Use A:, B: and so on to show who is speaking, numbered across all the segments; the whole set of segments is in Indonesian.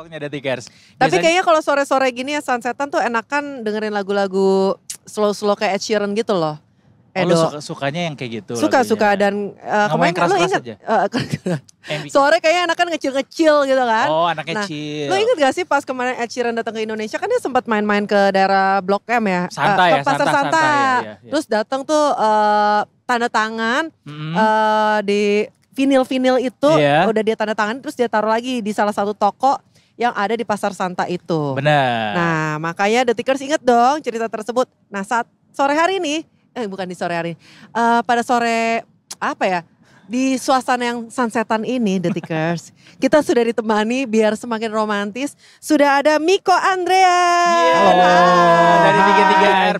A: waktunya Detikers.
B: Tapi kayaknya kalau sore-sore gini ya sunsetan tuh enakan dengerin lagu-lagu slow-slow kayak Ed Sheeran gitu loh.
A: Lu sukanya yang kayak gitu?
B: Suka dan
A: kemarin
B: lu inget sore kayaknya enakan ngecil-ngecil gitu kan.
A: Oh anaknya chill.
B: Lu inget gak sih pas kemarin Ed Sheeran datang ke Indonesia kan dia sempat main-main ke daerah Blok M ya.
A: Santai
B: ke Pasar Santa.
A: Ya.
B: Terus datang tuh tanda tangan di vinil-vinil itu udah dia tanda tangan terus dia taruh lagi di salah satu toko yang ada di Pasar Santa itu.
A: Benar.
B: Nah makanya Detikers inget dong cerita tersebut. Nah saat sore hari ini, bukan di sore hari, pada sore apa ya, di suasana yang sunsetan ini Detikers, kita sudah ditemani biar semakin romantis, sudah ada Miko Andrea.
A: Dari 33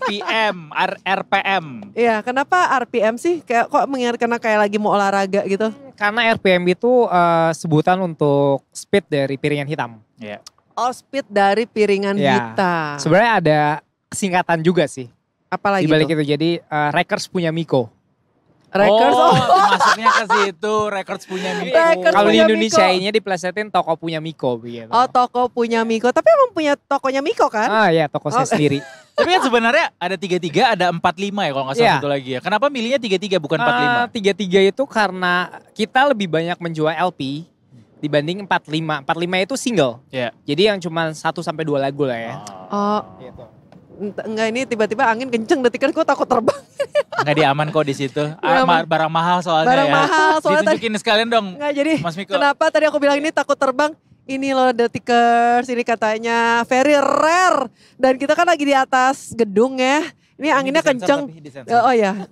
A: RPM.
B: Iya, kenapa RPM sih? Kayak kok mengingatkan kayak lagi mau olahraga gitu?
C: Karena RPM itu sebutan untuk speed dari piringan hitam.
A: Iya.
B: Oh, speed dari piringan hitam.
C: Sebenarnya ada singkatan juga sih.
B: Apalagi
C: di balik itu jadi Records punya Miko.
B: Records
A: masuknya ke situ, Records punya Miko.
C: Kalau di Indonesia ini diplesetin toko punya Miko begitu.
B: Oh, toko punya Miko. Tapi emang punya tokonya Miko kan?
C: Ah ya, toko saya sendiri.
A: Tapi kan sebenarnya ada 33, ada 45 ya kalau nggak salah satu lagi ya. Kenapa milihnya 33 bukan 45?
C: 33 itu karena kita lebih banyak menjual LP dibanding 45. 45 itu single.
A: Iya.
C: Jadi yang cuma 1 sampai 2 lagu lah ya.
B: Oh.
C: Gitu.
B: Enggak, ini tiba-tiba angin kenceng Detikers, gue takut terbang.
A: Enggak, dia aman kok di situ. Barang mahal soalnya
B: barang mahal soalnya.
A: Ditunjukin sekalian dong.
B: Enggak, jadi
A: Mas Miko.
B: Kenapa tadi aku bilang ini takut terbang? Ini loh Detikers, ini katanya very rare. Dan kita kan lagi di atas gedung ya. Ini anginnya kenceng. Oh ya.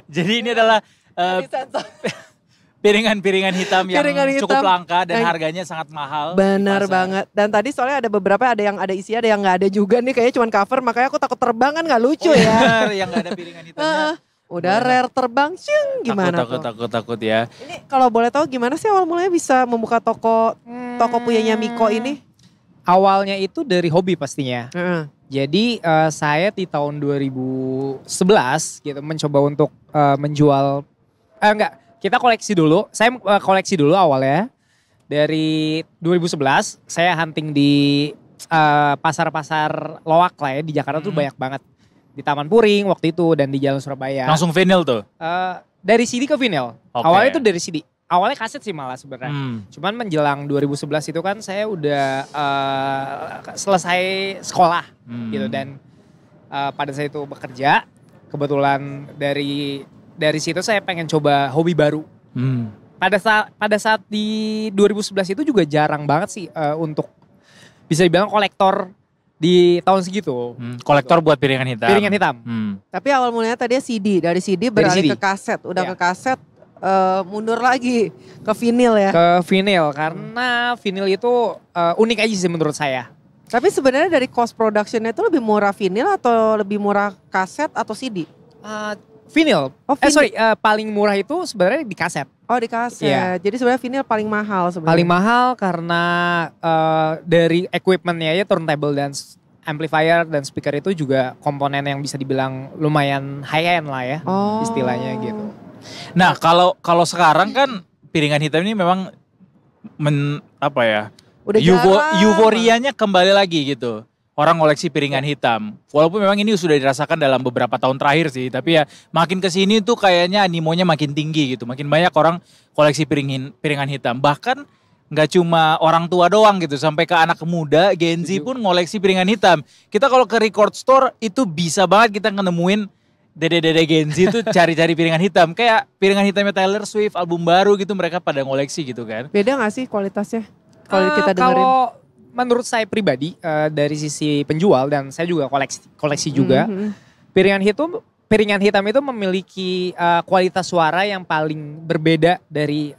A: Jadi ini adalah piringan-piringan hitam yang cukup langka dan harganya sangat mahal.
B: Benar banget. Dan tadi soalnya ada beberapa, ada yang ada isi, ada yang nggak ada juga nih. Kayaknya cuma cover, makanya aku takut terbang kan nggak lucu ya.
A: Benar, yang nggak ada piringan hitamnya.
B: Udah rare terbang, gimana
A: takut ya.
B: Ini kalau boleh tahu gimana sih awal mulanya bisa membuka toko punyanya Miko ini?
C: Awalnya itu dari hobi pastinya. Jadi saya di tahun 2011 gitu mencoba untuk menjual, kita koleksi dulu. Saya koleksi dulu awalnya. Dari 2011 saya hunting di pasar-pasar loak lah ya di Jakarta tuh banyak banget. Di Taman Puring waktu itu dan di Jalan Surabaya.
A: Langsung vinyl tuh?
C: Dari CD ke vinyl. Okay. Awalnya itu dari CD. Awalnya kaset sih malah sebenarnya. Cuman menjelang 2011 itu kan saya udah selesai sekolah gitu. Dan pada saat itu bekerja, kebetulan dari situ saya pengen coba hobi baru. Pada saat di 2011 itu juga jarang banget sih untuk bisa dibilang kolektor di tahun segitu.
A: Kolektor buat piringan hitam.
C: Piringan hitam.
B: Tapi awal mulanya tadi CD, dari CD beralih ke kaset. Udah ke kaset mundur lagi ke vinil ya.
C: Ke vinil karena vinil itu unik aja sih menurut saya.
B: Tapi sebenarnya dari cost productionnya itu lebih murah vinil atau lebih murah kaset atau CD?
C: Vinil. Paling murah itu sebenarnya di kaset.
B: Oh di kaset. Yeah. Jadi sebenarnya vinil paling mahal sebenarnya.
C: Paling mahal karena dari equipmentnya ya turntable dan amplifier dan speaker itu juga komponen yang bisa dibilang lumayan high end lah ya istilahnya gitu.
A: Nah kalau sekarang kan piringan hitam ini memang
B: udah
A: euforianya kembali lagi gitu. Orang koleksi piringan hitam. Walaupun memang ini sudah dirasakan dalam beberapa tahun terakhir sih. Tapi ya makin kesini tuh kayaknya animonya makin tinggi gitu. Makin banyak orang koleksi piringan hitam. Bahkan gak cuma orang tua doang gitu. Sampai ke anak muda, Gen Z pun ngoleksi piringan hitam. Kita kalau ke record store itu bisa banget kita nemuin dede-dede Gen Z tuh cari-cari piringan hitam. Kayak piringan hitamnya Taylor Swift, album baru gitu mereka pada ngoleksi gitu kan.
B: Beda gak sih kualitasnya? Kalau kita dengerin.
C: Menurut saya pribadi dari sisi penjual dan saya juga koleksi juga, piringan hitam itu memiliki kualitas suara yang paling berbeda dari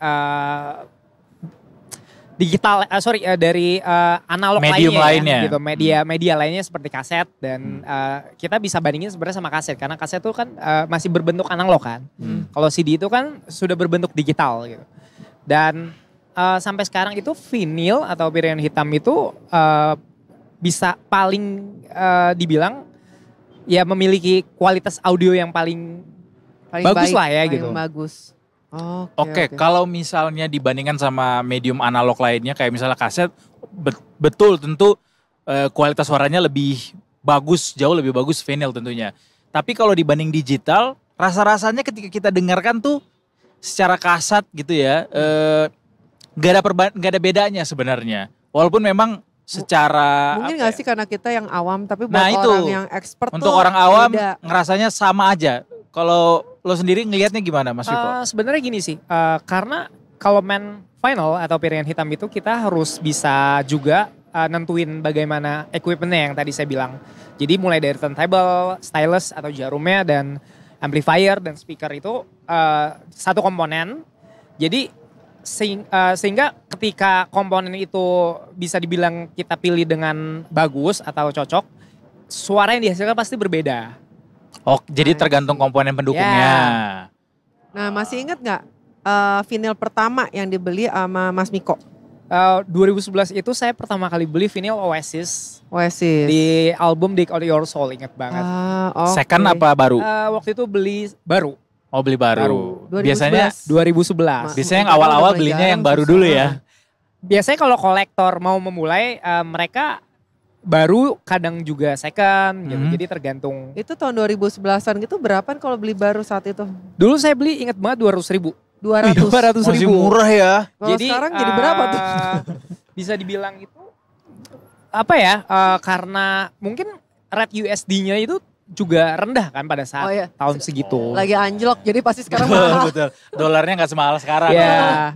C: dari analog
A: medium lainnya
C: gitu, media lainnya seperti kaset dan kita bisa bandingin sebenarnya sama kaset karena kaset itu kan masih berbentuk analog kan. Kalau CD itu kan sudah berbentuk digital gitu. Dan sampai sekarang itu vinil atau piringan hitam itu bisa paling dibilang ya memiliki kualitas audio yang paling bagus
B: baik,
C: lah ya gitu.
B: Bagus.
A: Oke, kalau misalnya dibandingkan sama medium analog lainnya kayak misalnya kaset, betul tentu kualitas suaranya lebih bagus, jauh lebih bagus vinyl tentunya. Tapi kalau dibanding digital, rasa-rasanya ketika kita dengarkan tuh secara kasat gitu ya, nggak ada bedanya sebenarnya. Walaupun memang secara
B: mungkin nggak sih karena kita yang awam, tapi buat
A: Nah, itu.
B: orang yang expert
A: untuk
B: tuh
A: orang awam
B: beda.
A: ngerasanya sama aja. Kalau lo sendiri ngelihatnya gimana, Mas Viko?
C: Sebenarnya gini sih, karena kalau main vinyl atau piringan hitam itu kita harus bisa juga nentuin bagaimana equipmentnya yang tadi saya bilang. Jadi mulai dari turntable, stylus atau jarumnya dan amplifier dan speaker itu satu komponen. Jadi sehingga ketika komponen itu bisa dibilang kita pilih dengan bagus atau cocok, suara yang dihasilkan pasti berbeda.
A: Oh, jadi tergantung komponen pendukungnya.
B: Nah, masih ingat nggak vinyl pertama yang dibeli sama Mas Miko?
C: 2011 itu saya pertama kali beli vinyl Oasis
B: Oasis.
C: di album Dig Out Your Soul, ingat banget.
B: Oke.
A: Second apa baru?
C: Waktu itu beli baru.
A: Oh, beli baru.
B: 2011.
A: Biasanya
C: 2011.
A: biasanya yang awal-awal belinya yang baru dulu ya.
C: Biasanya kalau kolektor mau memulai mereka baru kadang juga second gitu. Jadi tergantung.
B: Itu tahun 2011-an gitu berapaan kalau beli baru saat itu?
C: Dulu saya beli ingat banget 200.000.
B: 200.
A: Masih murah ya.
B: Kalau sekarang jadi berapa tuh?
C: Bisa dibilang itu apa ya? Karena mungkin rate USD-nya itu juga rendah kan pada saat tahun segitu.
B: Lagi anjlok jadi pasti sekarang
A: Betul,
B: mahal.
A: betul. Dolarnya nggak semahal sekarang.
C: Ya.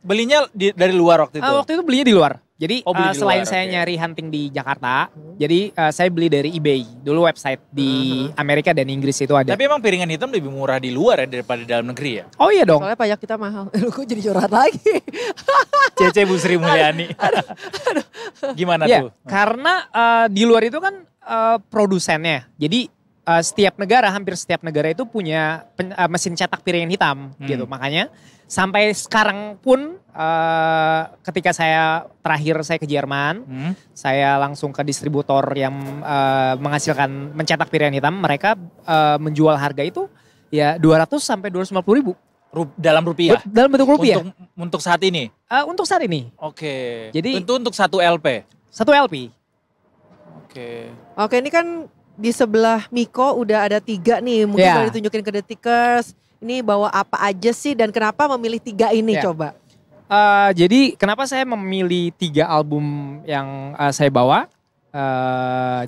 A: Belinya dari luar waktu itu.
C: Waktu itu belinya di luar. Jadi
A: beli di
C: selain
A: luar,
C: saya
A: oke.
C: nyari hunting di Jakarta, jadi saya beli dari eBay. Dulu website di Amerika dan Inggris itu ada.
A: Tapi emang piringan hitam lebih murah di luar ya daripada di dalam negeri ya?
C: Oh iya dong.
B: Soalnya pajak kita mahal. Lu kok jadi curhat lagi?
A: Cece Bu Sri Mulyani. Gimana
C: Ya,
A: tuh?
C: karena di luar itu kan produsennya. Jadi setiap negara, hampir setiap negara itu punya mesin cetak piringan hitam gitu. Makanya sampai sekarang pun ketika terakhir saya ke Jerman, saya langsung ke distributor yang mencetak piringan hitam, mereka menjual harga itu ya 200 sampai 250.000
A: Dalam rupiah?
C: dalam bentuk rupiah.
A: Untuk saat ini?
C: Untuk saat ini.
A: Oke.
C: Jadi-
A: Tentu untuk satu LP?
C: Satu LP.
A: Oke.
B: Oke, ini kan di sebelah Miko udah ada 3 nih. Mungkin
C: Ya.
B: boleh ditunjukin ke Detikers. Ini bawa apa aja sih dan kenapa memilih 3 ini
C: Ya.
B: coba?
C: Jadi kenapa saya memilih 3 album yang saya bawa?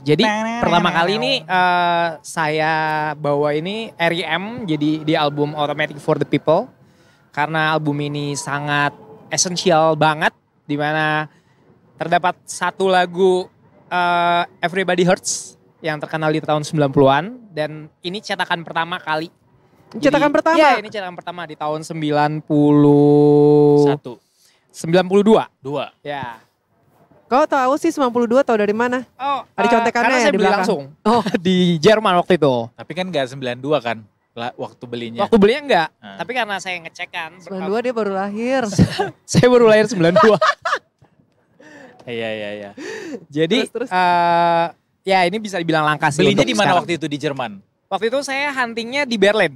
C: Jadi pertama kali ini saya bawa ini R.E.M. jadi di album Automatic for the People. Karena album ini sangat esensial banget. Dimana terdapat satu lagu Everybody Hurts yang terkenal di tahun 90-an. Dan ini cetakan pertama kali.
B: Cetakan pertama?
C: Iya, ini cetakan pertama di tahun
A: 1,
C: 92.
A: 2.
C: Ya.
B: Kau tahu sih 92 tahu dari mana?
C: Oh,
B: Ada contekannya
C: karena
B: ya
C: saya
B: di
C: beli
B: belakang?
C: langsung.
B: Oh.
C: Di Jerman waktu itu.
A: Tapi kan nggak 92 kan waktu belinya.
C: Waktu belinya enggak,
A: Nah.
C: tapi karena saya ngecek kan.
B: 92 dia baru lahir.
C: Saya baru lahir 92.
A: Iya.
C: Jadi
B: Terus.
C: ya ini bisa dibilang langka sih.
A: Belinya
C: untuk
A: di mana
C: sekarang.
A: waktu itu di Jerman?
C: Waktu itu saya huntingnya di Berlin.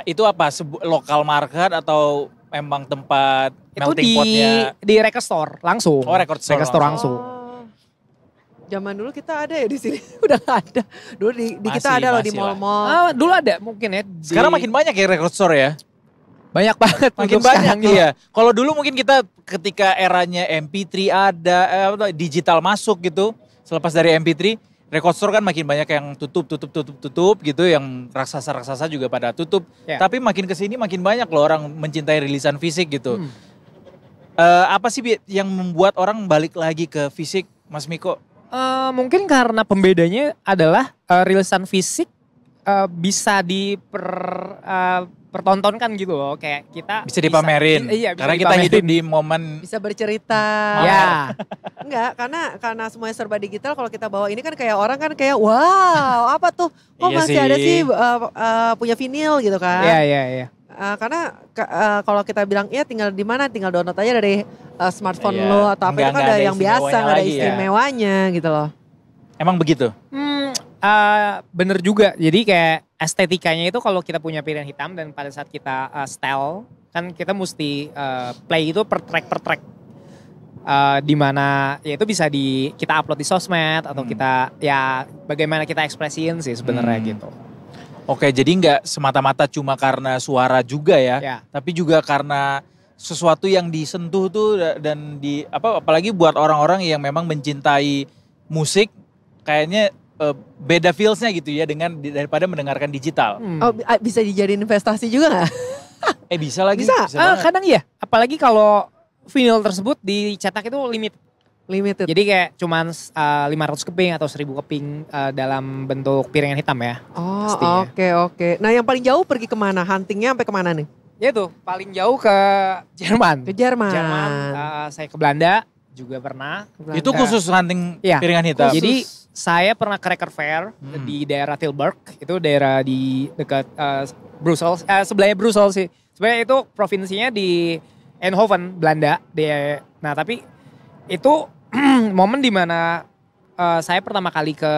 A: Itu apa? Lokal market atau emang tempat
C: Itu
A: melting potnya?
C: di record store langsung.
A: Oh, record store
C: langsung.
B: Oh. Zaman dulu kita ada ya di sini. Udah nggak ada. Dulu di kita
A: Masih-
B: ada loh di
A: masih lah.
B: mall-mall.
C: Dulu ada mungkin ya.
A: Sekarang makin banyak ya record store ya?
C: banyak banget.
A: Makin
C: untuk
A: banyak
C: sekarang.
A: iya. Kalau dulu mungkin kita ketika eranya MP3 ada, digital masuk gitu. Selepas dari MP3, record store kan makin banyak yang tutup gitu. Yang raksasa-raksasa juga pada tutup.
C: Ya.
A: Tapi makin kesini makin banyak loh orang mencintai rilisan fisik gitu. Apa sih yang membuat orang balik lagi ke fisik, Mas Miko?
C: Mungkin karena pembedanya adalah rilisan fisik bisa pertontonkan gitu loh, kayak kita
A: Bisa dipamerin.
C: Iya, bisa
A: Karena kita
C: dipamerin.
A: hidup di momen
B: Bisa bercerita.
C: Ya,
B: Enggak, karena semuanya serba digital. Kalau kita bawa ini kan kayak orang kan kayak wow, apa tuh? Kok
A: Iya
B: masih
A: sih.
B: ada sih punya vinil gitu kan?
C: iya.
B: Karena kalau kita bilang ya tinggal di mana, tinggal download aja dari smartphone
A: Iya.
B: lo atau apa itu kan
A: Nggak
B: ada
A: ada
B: yang biasa,
A: istimewanya
B: nggak ada
A: lagi ya.
B: istimewanya gitu loh.
A: emang begitu.
C: Bener juga. Jadi kayak estetikanya itu kalau kita punya piringan hitam dan pada saat kita style kan kita mesti play itu per track. Di mana ya itu bisa kita upload di sosmed atau kita ya bagaimana kita ekspresiin sih sebenarnya gitu.
A: Oke, jadi nggak semata-mata cuma karena suara juga ya, tapi juga karena sesuatu yang disentuh tuh dan apalagi buat orang-orang yang memang mencintai musik kayaknya beda feelsnya gitu ya daripada mendengarkan digital.
B: Oh, bisa dijadiin investasi juga nggak?
A: Bisa lagi.
B: Bisa
C: kadang iya, apalagi kalau vinyl tersebut dicetak itu limited. Jadi kayak cuman 500 keping atau 1000 keping dalam bentuk piringan hitam ya.
B: Oh oke. Nah yang paling jauh pergi kemana? Huntingnya sampai kemana nih?
C: Ya itu paling jauh ke Jerman.
B: Ke Jerman.
C: Saya ke Belanda juga pernah.
A: Itu khusus hunting piringan hitam?
C: Jadi saya pernah ke Record Fair di daerah Tilburg. Itu daerah di dekat Brussels, sebelahnya Brussels sih. Sebenarnya itu provinsinya di Eindhoven, Belanda. Nah tapi itu momen dimana saya pertama kali ke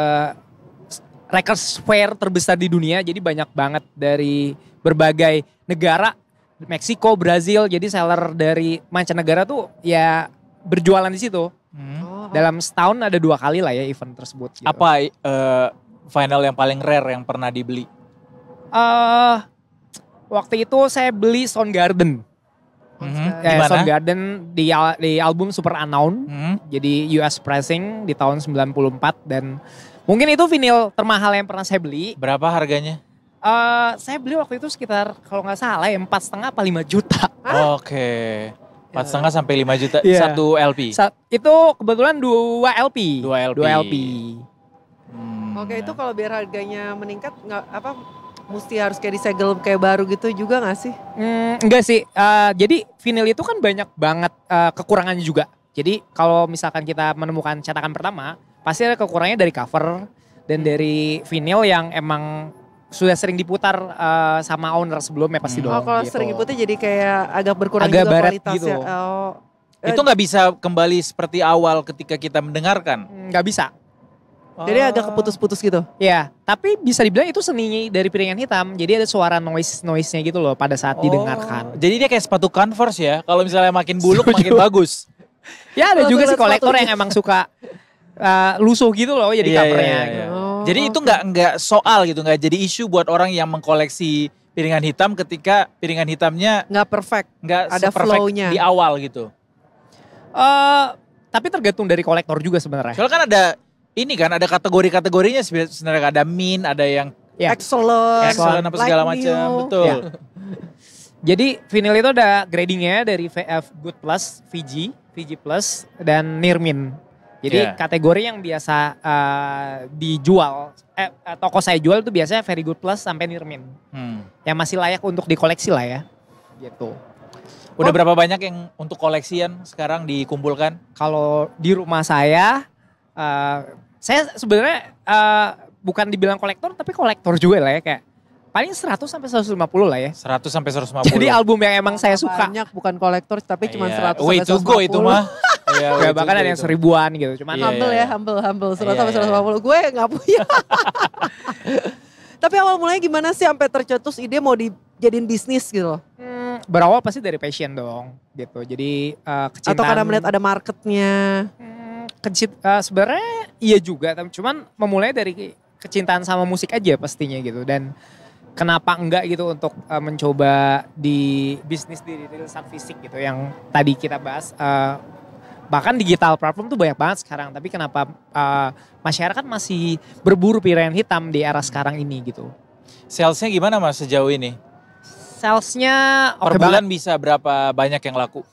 C: record fair terbesar di dunia. Jadi banyak banget dari berbagai negara. Meksiko, Brazil. Jadi seller dari mancanegara tuh ya berjualan di situ. Dalam setahun ada 2 kali lah ya event tersebut. Gitu.
A: Apa vinyl yang paling rare yang pernah dibeli?
C: Waktu itu saya beli Soundgarden. Soundgarden di album Super Unknown. Jadi US pressing di tahun 94 dan mungkin itu vinyl termahal yang pernah saya beli.
A: Berapa harganya?
C: Saya beli waktu itu sekitar kalau nggak salah ya 4,5 apa 5 juta.
A: Oke. 4,5 sampai 5 juta satu LP.
C: Itu kebetulan 2 LP.
A: 2 LP.
B: Oke, itu kalau biar harganya meningkat mesti harus kayak disegel kayak baru gitu juga gak sih?
C: Enggak sih, jadi vinyl itu kan banyak banget kekurangannya juga. Jadi kalau misalkan kita menemukan cetakan pertama, pasti ada kekurangannya dari cover dan dari vinyl yang emang sudah sering diputar sama owner sebelumnya pasti dong.
B: Kalau
C: gitu.
B: sering diputar jadi kayak agak berkurang
C: agak
B: juga
C: baret
B: kualitasnya.
C: gitu.
A: Itu gak bisa kembali seperti awal ketika kita mendengarkan?
C: Nggak bisa.
B: Jadi agak keputus-putus gitu?
C: Ya, tapi bisa dibilang itu seninya dari piringan hitam. Jadi ada suara noise-nya gitu loh pada saat didengarkan.
A: Jadi dia kayak sepatu Converse ya. Kalau misalnya makin buluk makin bagus.
C: Ya ada juga sih kolektor yang emang suka lusuh gitu loh jadi covernya. Gitu.
A: Jadi itu nggak soal gitu, nggak jadi isu buat orang yang mengkoleksi piringan hitam ketika piringan hitamnya
B: nggak perfect,
A: nggak
B: ada flow-nya
A: di awal gitu.
C: Tapi tergantung dari kolektor juga sebenarnya.
A: Soalnya kan ada kategori-kategorinya sebenarnya, ada min, ada yang excellent apa segala macam, betul. Ya.
C: Jadi vinyl itu ada gradingnya dari VF Good Plus, VG Plus, dan Near Min. Jadi kategori yang biasa dijual, toko saya jual itu biasanya Very Good Plus sampai Near Min. Yang masih layak untuk dikoleksi lah ya. Gitu.
A: Udah berapa banyak yang untuk koleksian sekarang dikumpulkan? Kalau
C: di rumah saya sebenarnya bukan dibilang kolektor tapi kolektor juga lah ya kayak. Paling 100 sampai 150 lah ya.
A: 100 sampai 150.
C: Jadi album yang emang saya suka.
B: Banyak bukan kolektor tapi cuma 100
A: way
B: sampai 150.
A: To go itu mah.
C: Ya, bahkan ada yang 1000-an gitu. Cuman
B: humble 100 sampai 150. Gue gak punya. Tapi awal mulanya gimana sih sampai tercetus ide mau dijadiin bisnis gitu loh?
C: Berawal pasti dari passion dong gitu. Jadi kecintaan.
B: Atau karena melihat ada marketnya.
C: Sebenarnya iya juga. Cuman memulai dari kecintaan sama musik aja pastinya gitu. Dan kenapa enggak gitu untuk mencoba di bisnis di rilisan fisik gitu yang tadi kita bahas. Bahkan digital platform tuh banyak banget sekarang. Tapi kenapa masyarakat masih berburu piringan hitam di era sekarang ini gitu.
A: Salesnya gimana Mas sejauh ini?
C: Salesnya
A: per bulan bisa berapa banyak yang laku?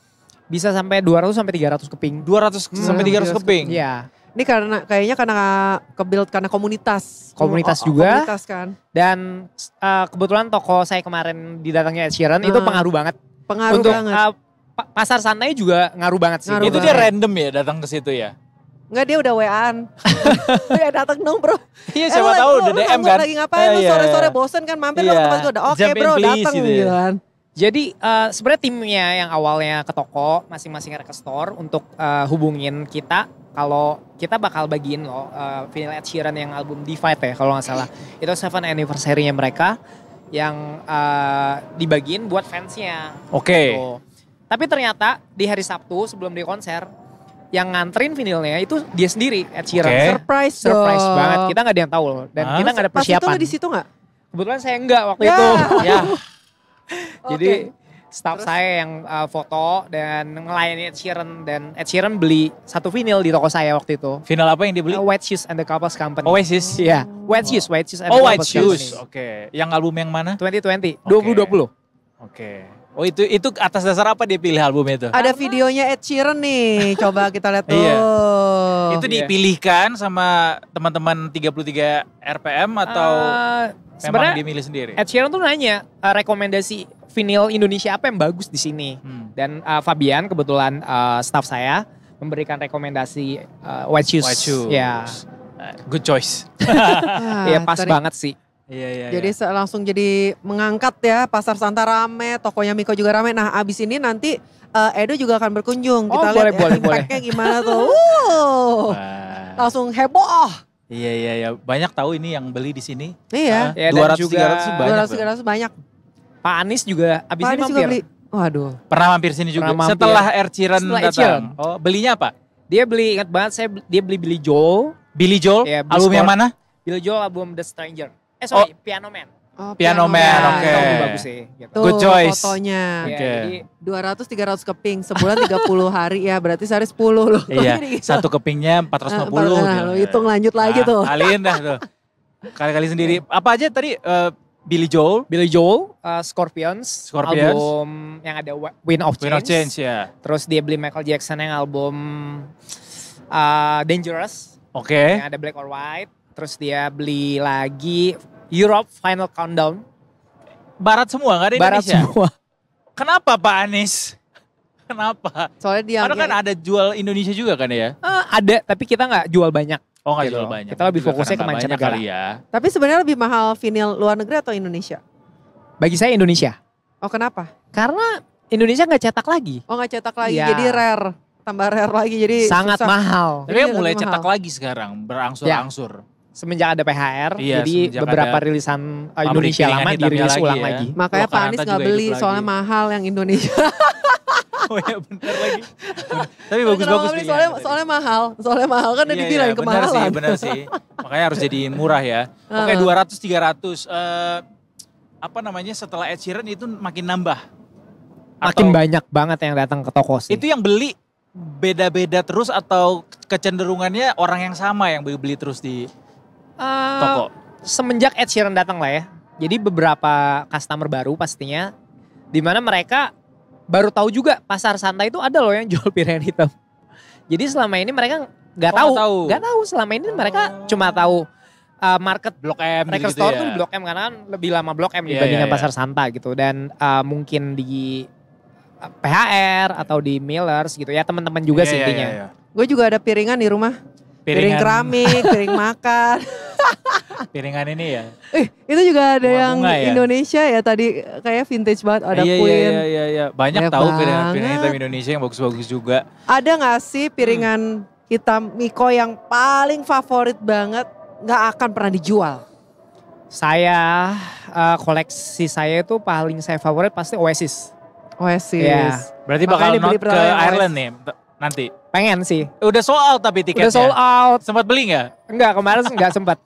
C: Bisa sampai 200 sampai 300 keping.
A: 200 sampai 300 keping?
C: Iya.
B: Ini kayaknya karena ke-build karena komunitas.
C: Komunitas juga.
B: Komunitas kan.
C: Dan kebetulan toko saya kemarin didatangnya Ed Sheeran itu pengaruh banget.
B: Pengaruh
C: untuk,
B: banget.
C: Pasar santai juga ngaruh banget sih.
A: Itu dia random ya datang ke situ ya?
B: Enggak, dia udah WA-an. Dia datang dong bro.
A: Iya siapa tahu udah DM kan.
B: Lagi ngapain lu sore-sore bosen kan mampir lu ke tempat gue. Oke bro datang gitu kan.
C: Jadi sebenarnya timnya yang awalnya ke toko masing-masing record store untuk hubungin kita kalau kita bakal bagiin loh vinyl Ed Sheeran yang album Divide ya kalau nggak salah. Itu 7 anniversary-nya mereka yang dibagiin buat fansnya.
A: Oke.
C: Gitu. Tapi ternyata di hari Sabtu sebelum di konser, yang nganterin vinilnya itu dia sendiri, Ed Sheeran.
A: Oke.
B: Surprise
C: Surprise banget, kita nggak ada yang tahu loh. Dan kita nggak ada
B: Pas itu
C: persiapan.
B: lu di situ nggak?
C: Kebetulan saya enggak waktu
B: Ya.
C: itu.
A: Ya.
C: Jadi
B: Oke.
C: staff saya yang foto dan ngelayani Ed Sheeran. Dan Ed Sheeran beli 1 vinyl di toko saya waktu itu.
A: Final apa yang dibeli?
C: White Shoes and the Couples Company.
A: Oasis.
C: Iya, White Shoes and
A: Oh,
C: the
A: White
C: Couples
A: Shoes.
C: Company.
A: Oke. Yang album yang mana?
C: 2020,
A: Oke.
C: 2020.
A: Oke. Oh itu atas dasar apa dia pilih album itu?
B: Ada videonya Ed Sheeran nih, coba kita lihat tuh.
A: Iya. Itu
C: Iya.
A: dipilihkan sama teman-teman 33 RPM atau memang
C: Sebenarnya
A: dia milih sendiri?
C: Ed Sheeran tuh nanya rekomendasi vinyl Indonesia apa yang bagus di sini. Dan Fabian kebetulan staff saya memberikan rekomendasi White Shoes.
A: White Shoes.
C: Ya,
A: Good choice.
C: ya pas
B: tadi-
C: banget sih.
A: Iya.
B: Jadi langsung jadi mengangkat ya, Pasar Santa rame, tokonya Miko juga rame. Nah abis ini nanti Edo juga akan berkunjung. Kita lihat
C: boleh.
B: impact-nya gimana tuh.
A: Wah.
B: Langsung heboh.
A: Iya. Banyak tahu ini yang beli di sini.
B: Iya.
C: Ya, dan
A: 200
C: juga
A: 300 banyak.
B: 200-300 banyak.
C: Pak Anies juga abis
B: Pak
C: ini
B: Anies juga
C: mampir.
B: beli. Waduh.
A: Pernah mampir sini juga.
C: Pernah mampir.
A: Setelah Ed Sheeran
C: Setelah Ed
A: datang.
C: Sheeran.
A: Oh, belinya apa?
C: Dia beli, ingat banget dia beli Billy Joel.
A: Billy Joel?
C: Iya,
A: album yang mana?
C: Billy Joel album The Stranger. Piano Man.
B: Oh,
A: Piano Man, oke.
C: Itu album bagus sih. Gitu.
B: Tuh
A: Good choice.
B: fotonya.
C: Ya,
A: Oke.
C: jadi
B: 200-300 keping, sebulan 30 hari ya, berarti sehari 10 loh.
A: Iya,
B: Jadi gitu.
A: satu kepingnya 450.
B: Nah, lu hitung lanjut lagi tuh.
A: Kalian dah tuh. Kali-kali sendiri. Apa aja tadi? Billy Joel,
C: Billy Joel, Scorpions,
A: Scorpions.
C: album yang ada Wind of Change.
A: Wind of Change ya.
C: Terus dia beli Michael Jackson yang album Dangerous,
A: Oke.
C: yang ada Black or White. Terus dia beli lagi Europe Final Countdown.
A: Barat semua, nggak ada
C: Barat
A: Indonesia.
C: semua.
A: Kenapa Pak Anies? Kenapa?
B: Soalnya dia
A: Karena kan ada jual Indonesia juga kan ya?
C: Ada, tapi kita nggak jual banyak.
A: Oh nggak
C: Gitu.
A: jual banyak.
C: Kita lebih
A: Juga
C: fokusnya
A: karena
C: ke
A: nggak
C: mancanegara.
A: banyak kali ya.
B: Tapi sebenarnya lebih mahal vinil luar negeri atau Indonesia?
C: Bagi saya Indonesia.
B: Oh kenapa?
C: Karena Indonesia nggak cetak lagi.
B: Oh nggak cetak lagi,
C: Iya.
B: jadi rare. Tambah rare lagi, jadi
C: Sangat
B: susah.
C: mahal.
A: Tapi kan
B: Iya,
A: mulai
B: lebih
A: cetak
B: mahal.
A: lagi sekarang, berangsur-angsur.
C: Semenjak ada PHR,
A: Iya,
C: jadi
A: semenjak
C: beberapa
A: ada
C: rilisan
A: pabrik
C: Indonesia
A: piringan
C: lama
A: hitamnya
C: dirilis
A: lagi
C: ulang
A: ya.
C: lagi.
B: Makanya Pak
A: Lokananta
B: Anies nggak
A: juga
B: beli,
A: hidup
B: soalnya
A: lagi.
B: mahal yang Indonesia.
A: Oh ya bener lagi. Tapi bagus-bagus
B: Kenapa nggak beli?
A: pilihan.
B: Soalnya mahal kan udah
A: Iya,
B: dibilang
A: iya,
B: kemahalan.
A: bener sih. Makanya harus jadiin murah ya. Oke,
B: Heeh.
A: 200-300. Apa namanya, setelah Ed Sheeran itu makin nambah?
C: Makin
A: Atau
C: banyak banget yang datang ke toko sih.
A: itu yang beli beda-beda terus atau kecenderungannya orang yang sama yang beli terus di
C: Eh,
A: toko?
C: Semenjak Ed Sheeran datang lah ya. Jadi beberapa customer baru pastinya. Dimana mereka baru tahu juga pasar Santa itu ada loh yang jual piringan hitam. Jadi selama ini mereka nggak
A: Oh,
C: tahu.
A: nggak tahu.
C: Nggak tahu selama ini mereka cuma tahu market
A: Blok M
C: record
A: gitu
C: store
A: ya.
C: tuh di Blok M karena kan lebih lama Blok M
A: Iya,
C: dibandingkan
A: iya, iya.
C: pasar Santa gitu. Dan mungkin di PHR atau di Millers gitu ya teman-teman juga
A: Iya,
C: sih
A: iya,
C: intinya.
A: iya.
B: Gue juga ada piringan di rumah. Piring keramik, piring makan.
A: Piringan ini ya.
B: Itu juga ada yang
A: Bunga-bunga ya?
B: Indonesia ya tadi kayak vintage banget. Ada
A: iya,
B: Queen.
A: Iya. Banyak
B: Banyak
A: tahu piringan
B: banget.
A: hitam Indonesia yang bagus-bagus juga.
B: Ada gak sih piringan hitam Miko yang paling favorit banget gak akan pernah dijual?
C: Saya koleksi saya itu paling saya favorit pasti Oasis.
B: Oasis.
C: Iya.
A: Berarti
B: Makanya
A: bakal
B: dibeli
A: not ke
B: pertama yang
A: Ireland nih nanti.
C: Pengen sih.
A: Udah sold out tapi tiketnya.
C: Udah sold out.
A: Sempat beli nggak?
C: Enggak, kemarin enggak sempat.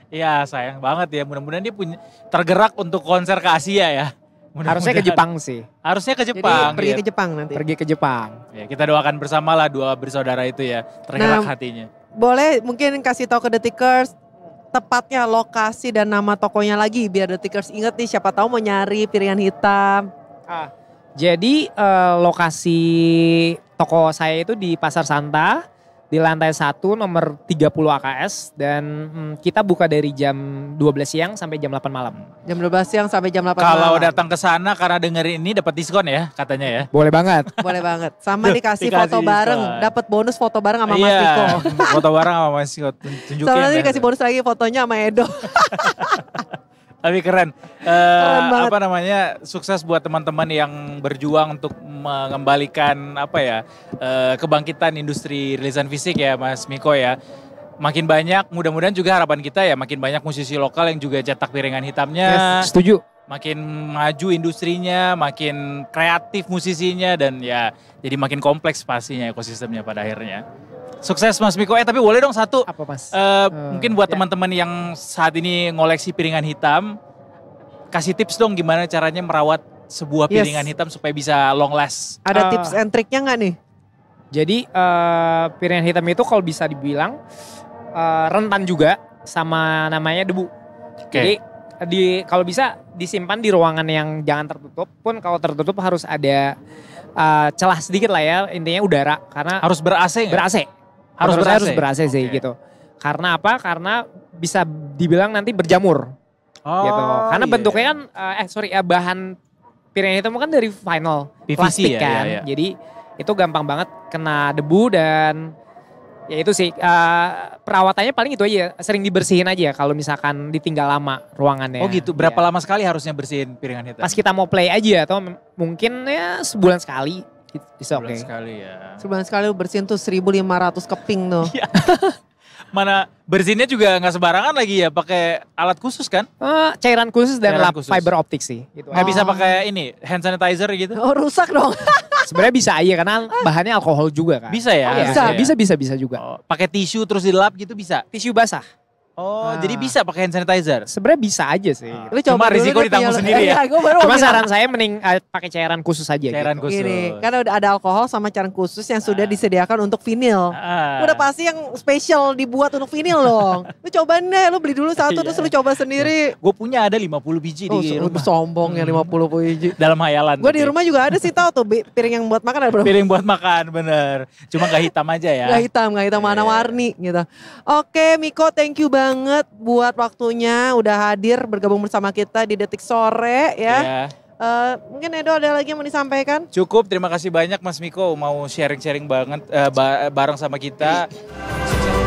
A: Iya sayang banget ya. Mudah-mudahan dia punya tergerak untuk konser ke Asia ya.
C: Harusnya ke Jepang sih.
A: Harusnya ke
B: Jadi
A: Jepang.
B: pergi
A: ya.
B: ke Jepang nanti.
C: Pergi ke Jepang.
A: Ya, kita doakan bersama lah dua bersaudara itu ya. Tergerak
B: Nah,
A: hatinya.
B: Boleh mungkin kasih tahu ke Detikers tepatnya lokasi dan nama tokonya lagi biar Detikers inget nih siapa tahu mau nyari piringan hitam.
C: Jadi lokasi toko saya itu di Pasar Santa di lantai 1 nomor 30 AKS dan kita buka dari jam 12 siang sampai jam 8 malam.
B: Jam 12 siang sampai jam 8
A: Kalau
B: malam.
A: datang ke sana karena dengerin ini dapat diskon ya katanya ya.
C: Boleh banget.
B: Boleh banget. Sama dikasih
A: Dikasih
B: foto bareng,
A: diskon.
B: dapat bonus foto bareng sama Mas
A: Iya,
B: Miko.
A: foto bareng sama Mas Miko. Tunjukin
B: Soalnya nanti
A: dah.
B: dikasih bonus lagi fotonya sama Edo.
A: Tapi keren.
B: banget.
A: Apa namanya? Sukses buat teman-teman yang berjuang untuk mengembalikan kebangkitan industri rilisan fisik ya Mas Miko ya. Makin banyak, mudah-mudahan juga harapan kita ya makin banyak musisi lokal yang juga cetak piringan hitamnya.
C: Setuju.
A: Makin maju industrinya, makin kreatif musisinya dan ya jadi makin kompleks pastinya ekosistemnya pada akhirnya. Sukses Mas Miko. Tapi boleh dong satu.
C: Apa Mas?
A: Mungkin buat
C: ya.
A: teman-teman yang saat ini ngoleksi piringan hitam, kasih tips dong gimana caranya merawat sebuah piringan hitam supaya bisa long last.
B: Ada tips and triknya nggak nih?
C: Jadi piringan hitam itu kalau bisa dibilang rentan juga sama namanya debu. Jadi kalau bisa disimpan di ruangan yang jangan tertutup, pun kalau tertutup harus ada celah sedikit lah ya, intinya udara karena
A: Harus ber-AC nggak?
C: ber-AC.
A: Harus
C: Harus
A: ber-AC?
C: ber-AC sih gitu. Karena apa? Karena bisa dibilang nanti berjamur gitu. Karena
A: iya.
C: bentuknya kan bahan piringan hitam kan dari vinyl
A: PVC
C: plastik
A: ya,
C: kan.
A: iya.
C: Jadi itu gampang banget kena debu dan ya itu sih perawatannya paling itu aja, sering dibersihin aja kalau misalkan ditinggal lama ruangannya.
A: Oh gitu, berapa
C: Iya.
A: lama sekali harusnya bersihin piringan hitam?
C: Pas kita mau play aja atau mungkin ya sebulan sekali. Bisa
A: Sebulan
C: oke.
A: sekali ya.
B: Sebulan sekali lu bersihin tuh 1.500 keping tuh.
A: Mana bersihinnya juga nggak sembarangan lagi ya, pakai alat khusus kan?
C: Cairan khusus dan
A: Cairan
C: lap
A: khusus.
C: fiber optik sih. Gitu.
A: Nggak bisa pakai ini hand sanitizer gitu?
B: Oh rusak dong.
C: Sebenarnya bisa aja karena bahannya alkohol juga kan.
A: Bisa ya?
C: Iya,
A: harusnya ya?
C: bisa juga.
A: Oh, pakai tisu terus dilap gitu bisa?
C: Tisu basah.
A: Oh, jadi bisa pakai hand sanitizer?
C: Sebenarnya bisa aja sih.
B: Lu
A: Cuma
B: dulu
A: risiko
B: deh
A: ditanggung
B: punya lu.
A: sendiri ya?
B: Iya, gua baru
C: Cuma
B: mau bilang.
C: saran saya mending pakai cairan khusus aja.
A: Cairan
C: gitu.
A: khusus.
B: Gini, kan udah ada alkohol sama cairan khusus yang sudah disediakan untuk vinil.
A: Ah.
B: Udah pasti yang spesial dibuat untuk vinil dong. Lu cobain deh, lu beli dulu satu
A: Iya.
B: terus lu coba sendiri.
A: Gue punya ada 50 biji
B: Oh,
A: di rumah.
B: sombong ya 50 biji.
A: Dalam hayalan.
B: Gue di
A: tapi.
B: rumah juga ada sih tahu tuh piring yang buat makan ada berapa?
A: Piring buat makan, bener. Cuma gak hitam aja ya.
B: Gak hitam warna-warni gitu. Oke Miko, thank you banget buat waktunya udah hadir bergabung bersama kita di Detik Sore ya.
A: Iya.
B: Mungkin Edo ada lagi yang mau disampaikan?
A: Cukup, terima kasih banyak Mas Miko mau sharing-sharing banget bareng sama kita. Sukses.